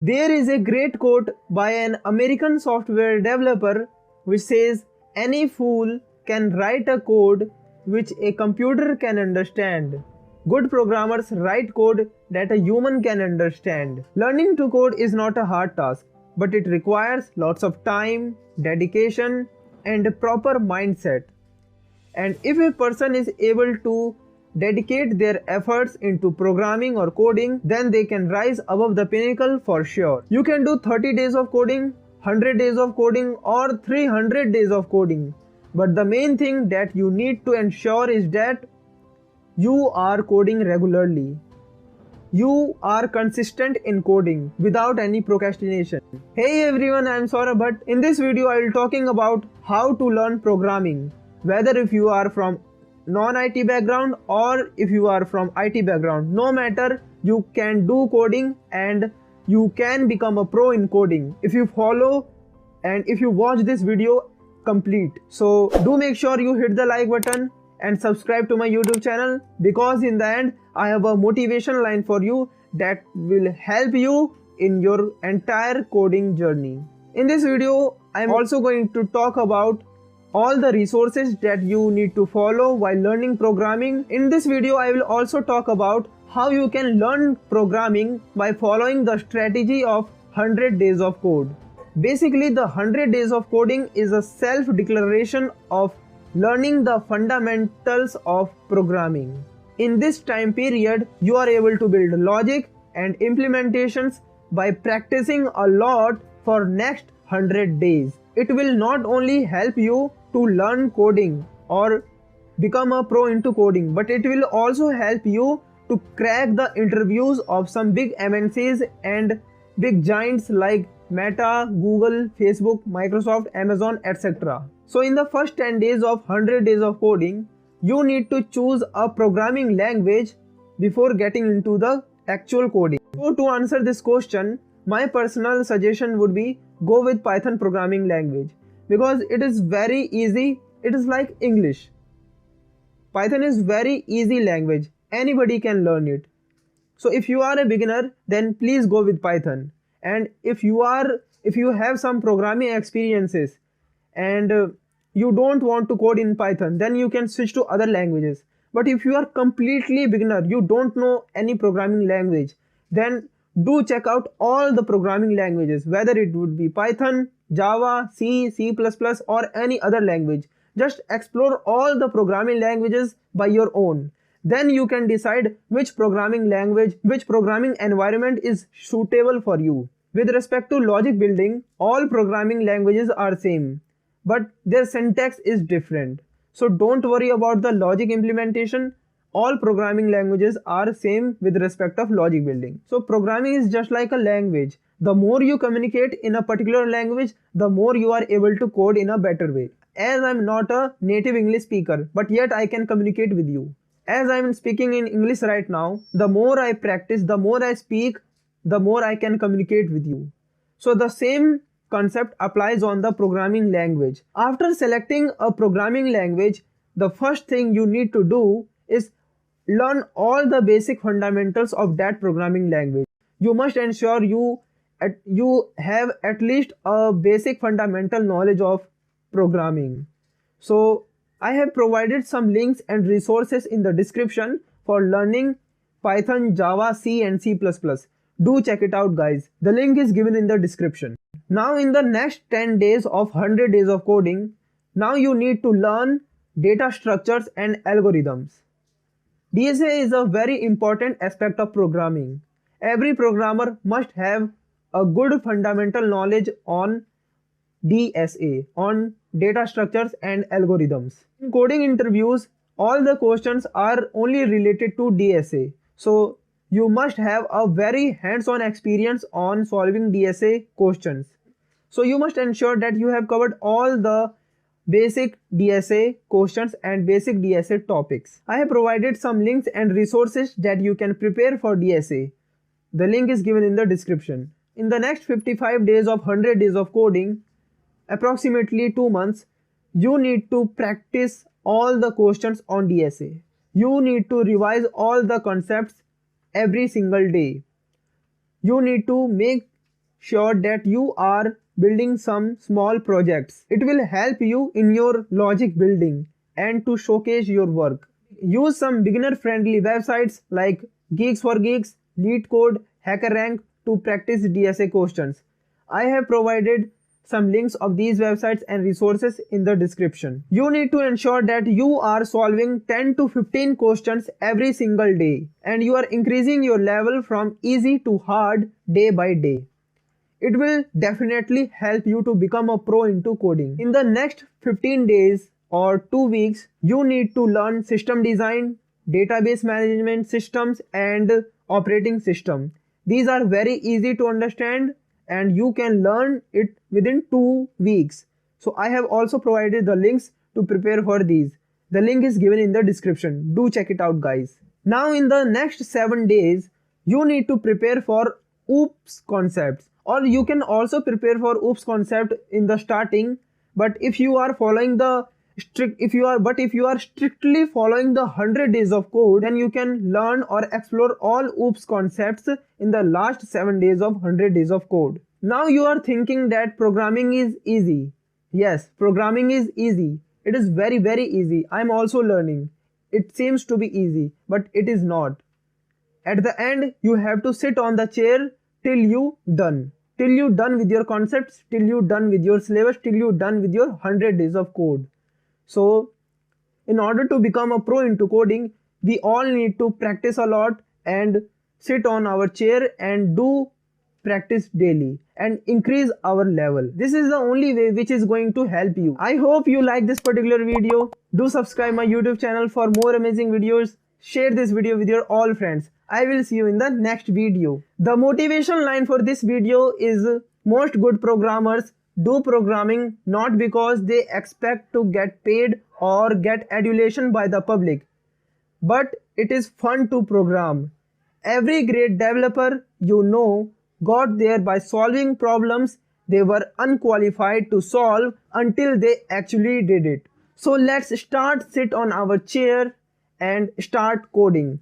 There is a great quote by an American software developer which says, "Any fool can write a code which a computer can understand. Good programmers write code that a human can understand." Learning to code is not a hard task, but it requires lots of time, dedication, and a proper mindset. And if a person is able to dedicate their efforts into programming or coding, then they can rise above the pinnacle for sure. You can do 30 days of coding, 100 days of coding, or 300 days of coding. But the main thing that you need to ensure is that you are coding regularly. You are consistent in coding without any procrastination. Hey everyone, I am Sourabh Bhatt. In this video, I will be talking about how to learn programming. Whether if you are from non-IT background or if you are from IT background, no matter, you can do coding and you can become a pro in coding if you follow and if you watch this video complete. So do make sure you hit the like button and subscribe to my YouTube channel, because in the end I have a motivation line for you that will help you in your entire coding journey. In this video I am also going to talk about all the resources that you need to follow while learning programming. In this video I will also talk about how you can learn programming by following the strategy of 100 days of code. Basically, the 100 days of coding is a self-declaration of learning the fundamentals of programming. In this time period, you are able to build logic and implementations by practicing a lot for next 100 days. It will not only help you to learn coding or become a pro into coding, but it will also help you to crack the interviews of some big MNCs and big giants like Meta, Google, Facebook, Microsoft, Amazon, etc. So in the first 10 days of 100 days of coding, you need to choose a programming language before getting into the actual coding. So to answer this question, my personal suggestion would be go with Python programming language, because it is very easy. It is like English. Python is very easy language. Anybody can learn it. So if you are a beginner, then please go with Python. And if you have some programming experiences and you don't want to code in Python, then you can switch to other languages. But if you are completely beginner, you don't know any programming language, then do check out all the programming languages, whether it would be Python, Java, C, C++ or any other language. Just explore all the programming languages by your own. Then you can decide which programming language, which programming environment is suitable for you. With respect to logic building, all programming languages are same, but their syntax is different. So don't worry about the logic implementation. All programming languages are same with respect of logic building. So programming is just like a language. The more you communicate in a particular language, the more you are able to code in a better way. As I'm not a native English speaker, but yet I can communicate with you. As I am speaking in English right now, the more I practice, the more I speak, the more I can communicate with you. So the same concept applies on the programming language. After selecting a programming language, the first thing you need to do is learn all the basic fundamentals of that programming language. You must ensure you have at least a basic fundamental knowledge of programming. So I have provided some links and resources in the description for learning Python, Java, C and C++. Do check it out guys. The link is given in the description. Now in the next 10 days of 100 days of coding, now you need to learn data structures and algorithms. DSA is a very important aspect of programming. Every programmer must have a good fundamental knowledge on DSA, on data structures and algorithms. In coding interviews, all the questions are only related to DSA. So you must have a very hands-on experience on solving DSA questions. So you must ensure that you have covered all the basic DSA questions and basic DSA topics. I have provided some links and resources that you can prepare for DSA. The link is given in the description. In the next 55 days of 100 days of coding, approximately 2 months, you need to practice all the questions on DSA. You need to revise all the concepts every single day. You need to make sure that you are building some small projects. It will help you in your logic building and to showcase your work. Use some beginner friendly websites like Geeks for Geeks, LeetCode, HackerRank to practice DSA questions. I have provided some links of these websites and resources in the description. You need to ensure that you are solving 10 to 15 questions every single day and you are increasing your level from easy to hard day by day. It will definitely help you to become a pro into coding. In the next 15 days or 2 weeks, you need to learn system design, database management systems and operating system. These are very easy to understand and you can learn it within 2 weeks. So I have also provided the links to prepare for these. The link is given in the description. Do check it out, guys. Now in the next 7 days, you need to prepare for OOPS concepts, or you can also prepare for OOPS concept in the starting. But if you are strictly following the 100 days of code, then you can learn or explore all OOPS concepts in the last 7 days of 100 days of code. Now you are thinking that programming is easy. Yes, programming is easy. It is very easy. I am also learning. It seems to be easy, but it is not. At the end, you have to sit on the chair till you done. Till you done with your concepts, till you done with your syllabus, till you done with your 100 days of code. So, in order to become a pro into coding, we all need to practice a lot and sit on our chair and do practice daily and increase our level. This is the only way which is going to help you. I hope you like this particular video. Do subscribe my YouTube channel for more amazing videos. Share this video with your all friends. I will see you in the next video. The motivation line for this video is most good programmers do programming not because they expect to get paid or get adulation by the public, but it is fun to program. Every great developer you know got there by solving problems they were unqualified to solve until they actually did it. So let's sit on our chair and start coding.